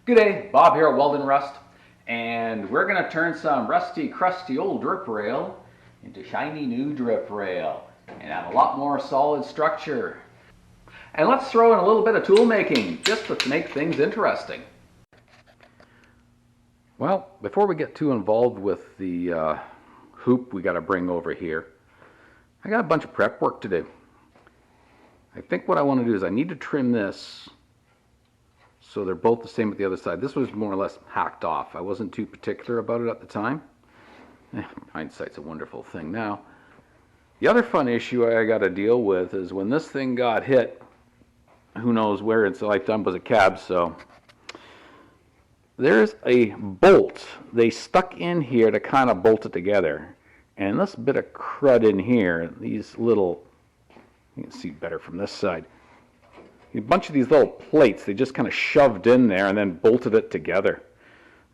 G'day, Bob here at Weldnrust, and we're going to turn some rusty, crusty old drip rail into shiny new drip rail and add a lot more solid structure. And let's throw in a little bit of tool making just to make things interesting. Well, before we get too involved with the hoop we got to bring over here, I got a bunch of prep work to do. I think what I want to do is I need to trim this so they're both the same at the other side. This was more or less hacked off. I wasn't too particular about it at the time. Hindsight's a wonderful thing now. The other fun issue I got to deal with is when this thing got hit, who knows where its lifetime was a cab, so there's a bolt they stuck in here to kind of bolt it together. And this bit of crud in here, these little, you can see better from this side, a bunch of these little plates they just kind of shoved in there and then bolted it together.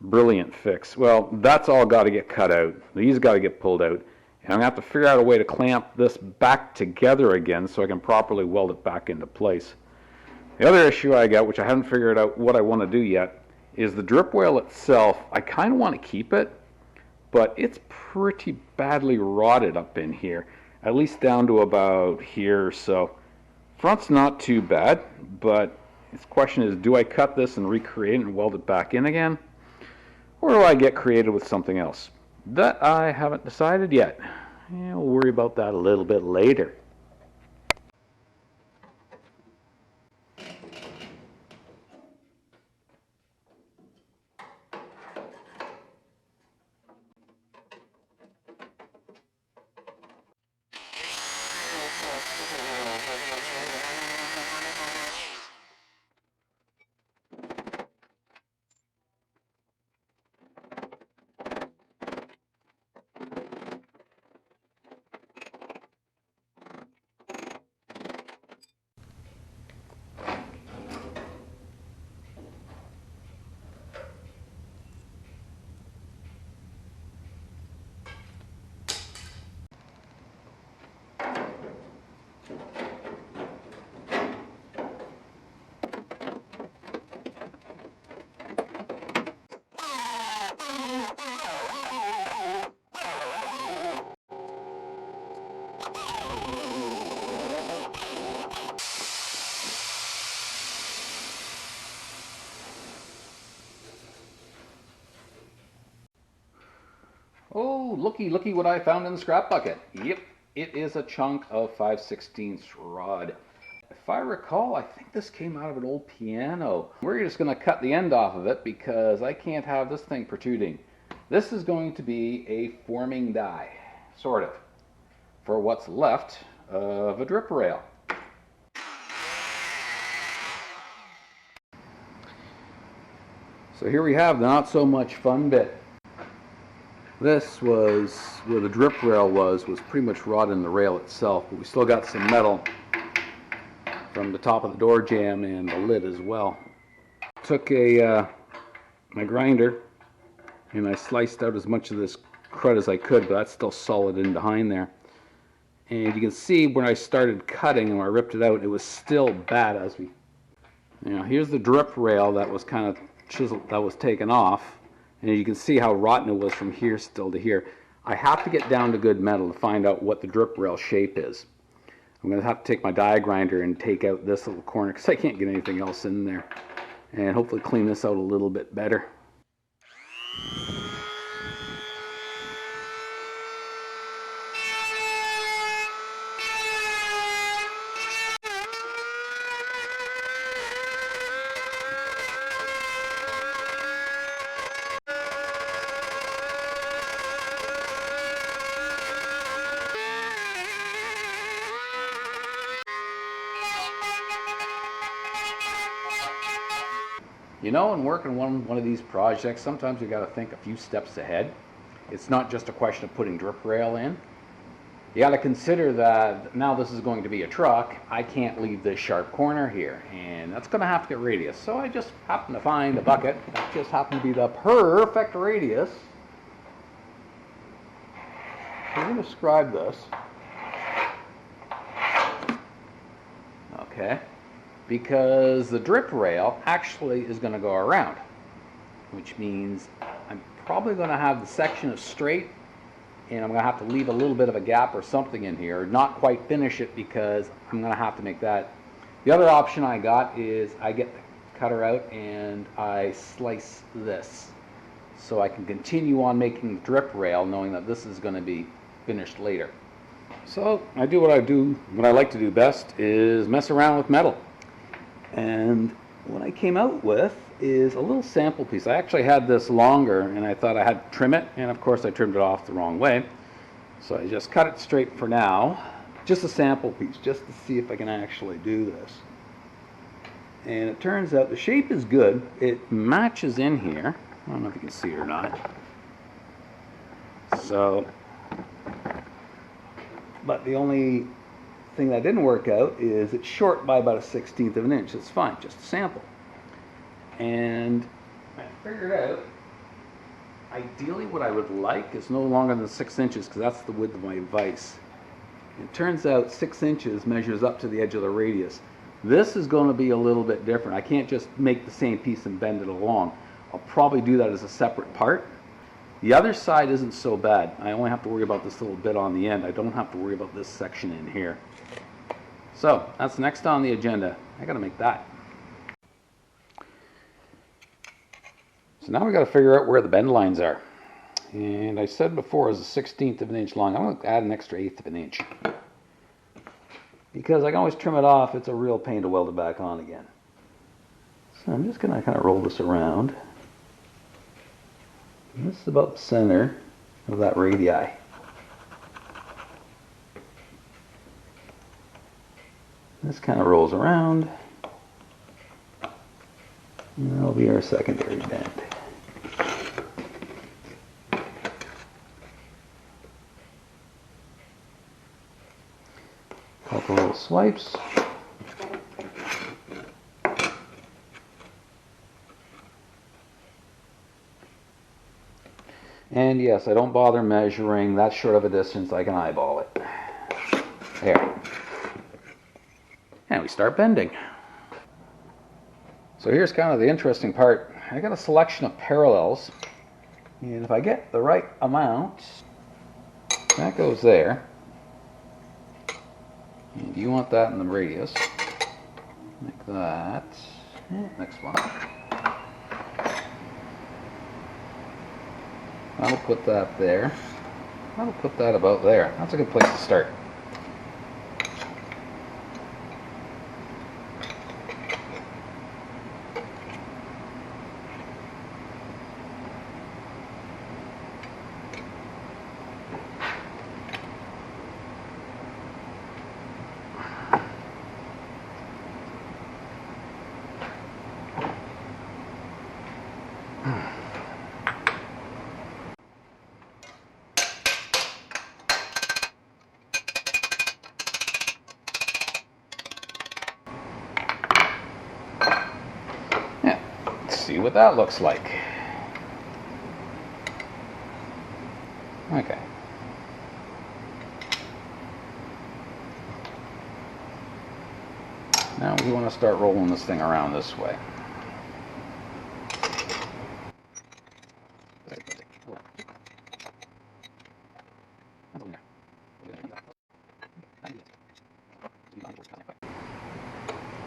Brilliant fix. Well, that's all got to get cut out. These got to get pulled out. And I'm going to have to figure out a way to clamp this back together again so I can properly weld it back into place. The other issue I got, which I haven't figured out what I want to do yet, is the drip rail itself. I kind of want to keep it, but it's pretty badly rotted up in here, at least down to about here or so. Front's not too bad, but the question is, do I cut this and recreate it and weld it back in again? Or do I get creative with something else? That I haven't decided yet. We'll worry about that a little bit later. Oh, looky what I found in the scrap bucket. Yep, it is a chunk of 5/16 rod. If I recall, I think this came out of an old piano. We're just going to cut the end off of it because I can't have this thing protruding. This is going to be a forming die, sort of, for what's left of a drip rail. So here we have the not so much fun bit. This was where the drip rail was pretty much rotted in the rail itself, but we still got some metal from the top of the door jamb and the lid as well. Took my grinder and I sliced out as much of this crud as I could, but that's still solid in behind there. And you can see when I started cutting and when I ripped it out, it was still bad as we, here's the drip rail that was kind of chiseled, that was taken off. And you can see how rotten it was from here still to here. I have to get down to good metal to find out what the drip rail shape is. I'm going to have to take my die grinder and take out this little corner because I can't get anything else in there. And hopefully clean this out a little bit better. In working one of these projects, sometimes you got to think a few steps ahead. It's not just a question of putting drip rail in. You got to consider that now this is going to be a truck. I can't leave this sharp corner here, and that's going to have to get radius. So I just happened to find a bucket that just happened to be the perfect radius. I'm going to describe this. Okay. Because the drip rail actually is going to go around. which means I'm probably going to have the section as straight, and I'm going to have to leave a little bit of a gap or something in here, not quite finish it because I'm going to have to make that. The other option I got is I get the cutter out and I slice this so I can continue on making the drip rail knowing that this is going to be finished later. So I do what I like to do best is mess around with metal. And what I came out with is a little sample piece. I actually had this longer and I thought I had to trim it, and of course I trimmed it off the wrong way. So I just cut it straight for now. Just a sample piece, just to see if I can actually do this. And it turns out the shape is good. It matches in here. I don't know if you can see it or not. So, but the only thing that didn't work out is it's short by about 1/16 of an inch. It's fine, just a sample. And I figured out, ideally what I would like is no longer than 6 inches, because that's the width of my vise. It turns out 6 inches measures up to the edge of the radius. This is going to be a little bit different. I can't just make the same piece and bend it along. I'll probably do that as a separate part. The other side isn't so bad. I only have to worry about this little bit on the end. I don't have to worry about this section in here. So that's next on the agenda. I got to make that. So now we got to figure out where the bend lines are. And I said before it was a 1/16 of an inch long. I'm going to add an extra 1/8 of an inch. Because I can always trim it off. It's a real pain to weld it back on again. So I'm just going to kind of roll this around. And this is about the center of that radii. This kind of rolls around. And that'll be our secondary bend. Couple little swipes. And yes, I don't bother measuring that short of a distance. I can eyeball it. There. And we start bending. So here's kind of the interesting part. I got a selection of parallels. And if I get the right amount, that goes there. And you want that in the radius. Like that. Next one. I'll put that there. I'll put that about there. That's a good place to start. See what that looks like. Okay. Now we want to start rolling this thing around this way.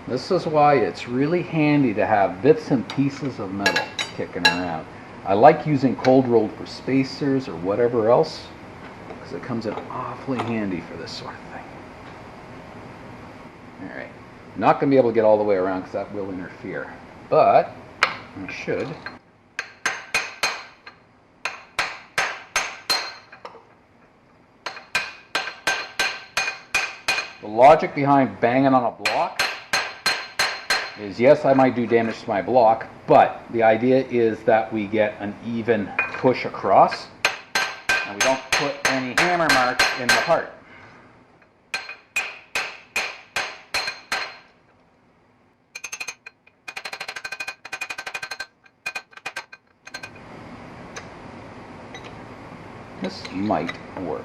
This is why it's really handy to have bits and pieces of metal kicking around. I like using cold rolled for spacers or whatever else, because it comes in awfully handy for this sort of thing. Alright, not going to be able to get all the way around because that will interfere, but I should. The logic behind banging on a block is, yes, I might do damage to my block, but the idea is that we get an even push across and we don't put any hammer marks in the part. This might work.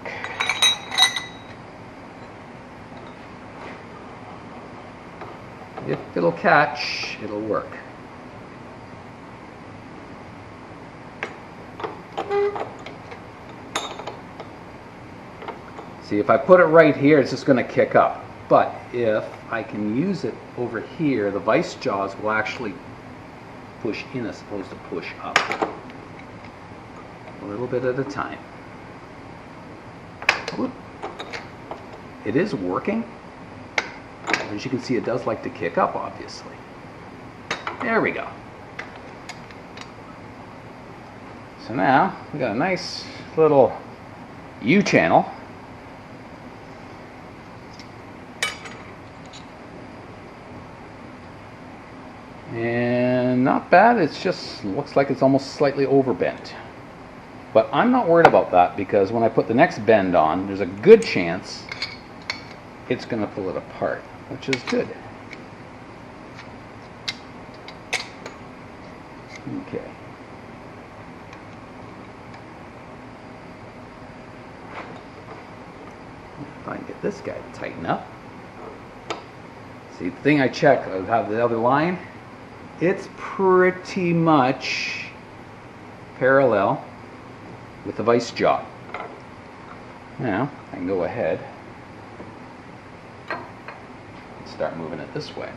If it'll catch, it'll work. See, if I put it right here, it's just going to kick up. But if I can use it over here, the vise jaws will actually push in as opposed to push up. A little bit at a time. Whoop. It is working. As you can see, it does like to kick up, obviously. There we go. So now we got a nice little U-channel. And not bad, it's just looks like it's almost slightly overbent. But I'm not worried about that because when I put the next bend on, there's a good chance it's going to pull it apart, which is good. Okay. If I can get this guy to tighten up. See, the thing I checked, I have the other line. It's pretty much parallel with the vise jaw. Now, I can go ahead and start moving it this way.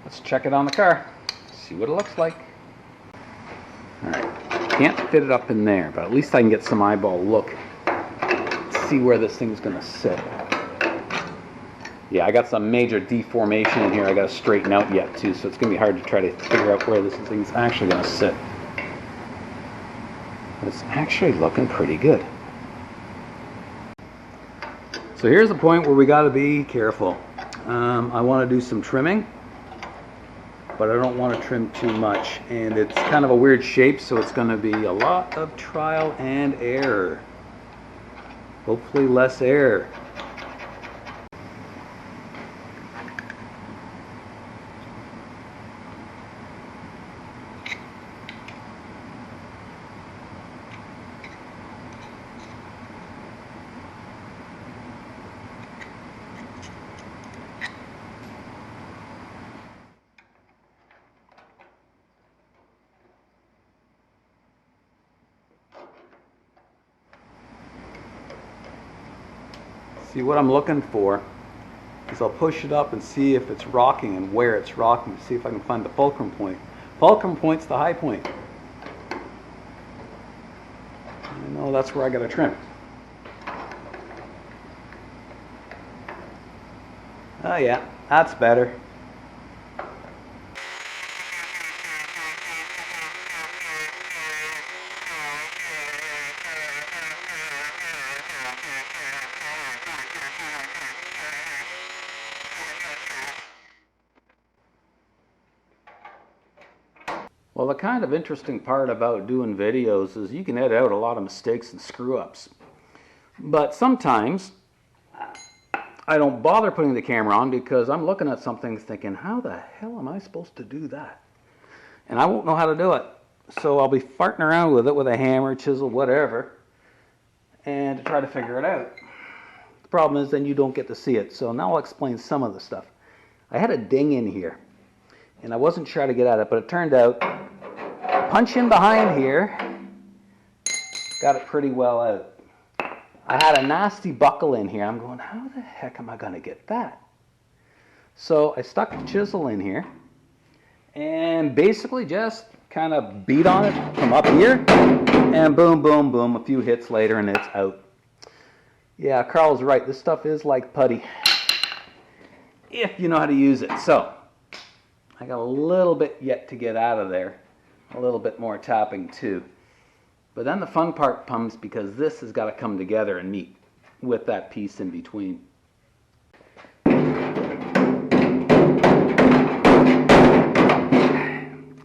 Let's check it on the car, see what it looks like. Alright, can't fit it up in there, but at least I can get some eyeball look. See where this thing's going to sit. Yeah, I got some major deformation in here I got to straighten out yet too, so it's going to be hard to try to figure out where this thing's actually going to sit. But it's actually looking pretty good. So here's the point where we got to be careful. I want to do some trimming, but I don't want to trim too much, and it's kind of a weird shape, so it's going to be a lot of trial and error. Hopefully less error. See, what I'm looking for is I'll push it up and see if it's rocking and where it's rocking. See if I can find the fulcrum point. Fulcrum point's the high point. I know that's where I got to trim. Oh yeah, that's better. Well, the kind of interesting part about doing videos is you can edit out a lot of mistakes and screw-ups. But sometimes I don't bother putting the camera on because I'm looking at something thinking, how the hell am I supposed to do that? And I won't know how to do it. So I'll be farting around with it with a hammer, chisel, whatever, and to try to figure it out. The problem is then you don't get to see it. So now I'll explain some of the stuff. I had a ding in here, and I wasn't sure how to get at it, but it turned out punch in behind here, got it pretty well out. I had a nasty buckle in here. I'm going, how the heck am I going to get that? So I stuck the chisel in here and basically just kind of beat on it from up here, and boom, boom, boom, a few hits later and it's out. Yeah, Carl's right. This stuff is like putty if you know how to use it. So I got a little bit yet to get out of there. A little bit more tapping too. But then the fun part comes because this has got to come together and meet with that piece in between.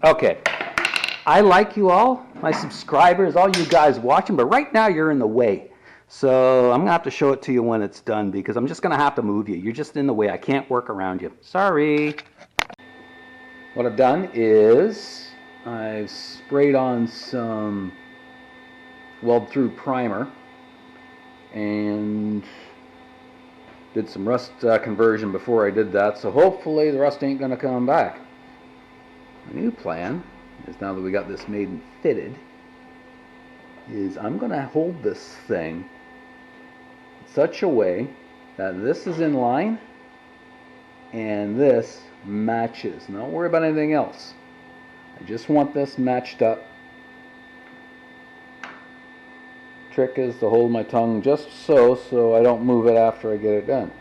Okay, I like you all, my subscribers, all you guys watching, but right now you're in the way. So I'm going to have to show it to you when it's done because I'm just going to have to move you. You're just in the way. I can't work around you. Sorry. What I've done is I've sprayed on some weld through primer, and Did some rust conversion before I did that, so hopefully the rust ain't going to come back. My new plan is, now that we got this made and fitted, is I'm going to hold this thing in such a way that this is in line and this matches. Don't worry about anything else. I just want this matched up. Trick is to hold my tongue just so I don't move it after I get it done.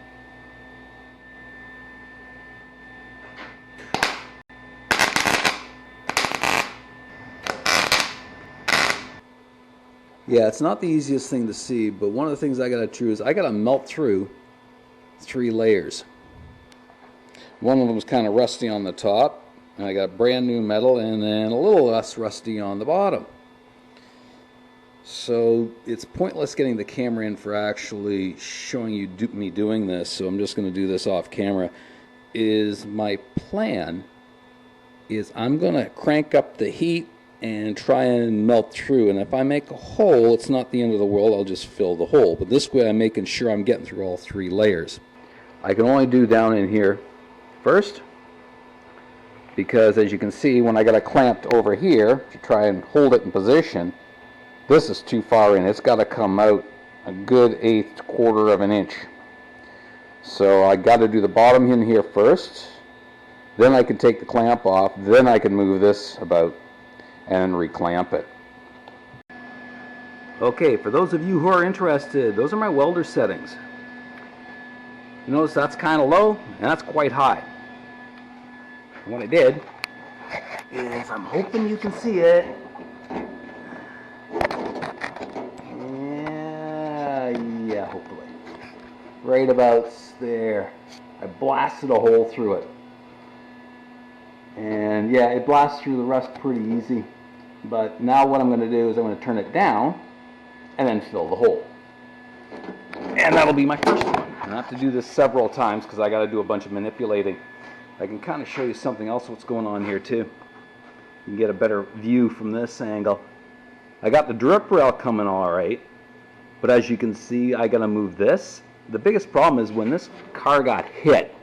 Yeah, it's not the easiest thing to see, but one of the things I gotta do is I gotta melt through 3 layers. One of them is kind of rusty on the top, and I got brand new metal, and then a little less rusty on the bottom. So it's pointless getting the camera in for actually showing you me doing this, so I'm just going to do this off camera. My plan is I'm going to crank up the heat and try and melt through, and if I make a hole, it's not the end of the world. I'll just fill the hole, but this way I'm making sure I'm getting through all 3 layers. I can only do down in here first, because as you can see, when I got it clamped over here to try and hold it in position, this is too far in. It's got to come out a good 1/8 of an inch. So I got to do the bottom in here first, then I can take the clamp off, then I can move this about and reclamp it. Okay, for those of you who are interested, those are my welder settings. You notice that's kind of low and that's quite high. And what I did is, I'm hoping you can see it. Yeah, hopefully. Right about there. I blasted a hole through it. And yeah, it blasts through the rust pretty easy. But now what I'm going to do is I'm going to turn it down and then fill the hole. And that'll be my first one. I have to do this several times because I got to do a bunch of manipulating. I can kind of show you something else what's going on here too. You can get a better view from this angle. I got the drip rail coming all right, but as you can see, I got to move this. The biggest problem is when this car got hit,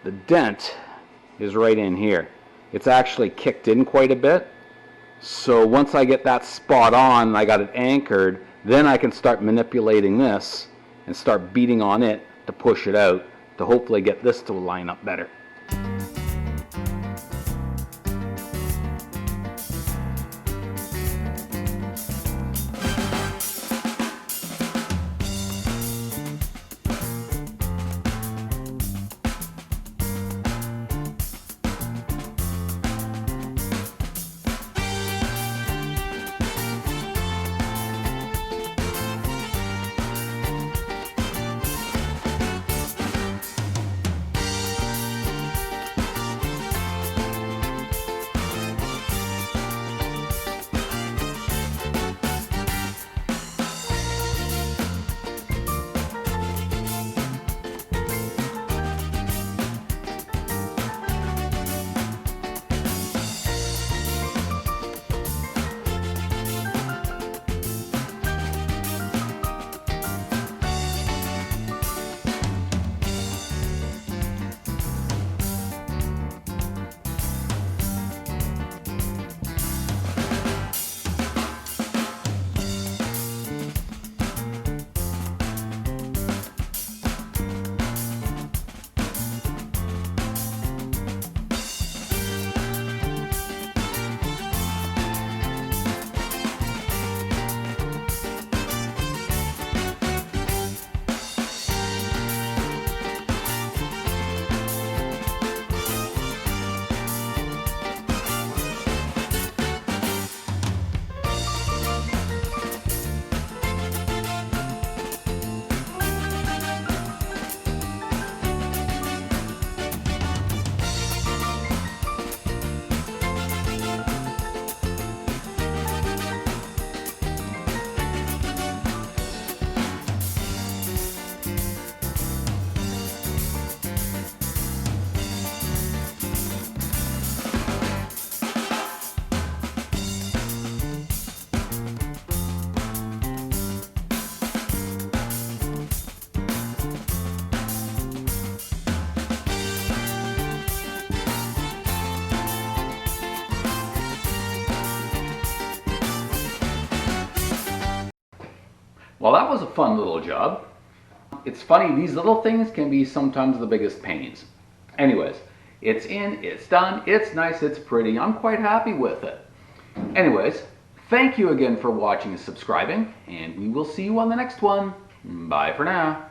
the dent is right in here. It's actually kicked in quite a bit. So once I get that spot on, I got it anchored, then I can start manipulating this and start beating on it to push it out to hopefully get this to line up better. Well, that was a fun little job. It's funny, these little things can be sometimes the biggest pains. Anyways, it's in, it's done, it's nice, it's pretty. I'm quite happy with it. Anyways, thank you again for watching and subscribing, and we will see you on the next one. Bye for now.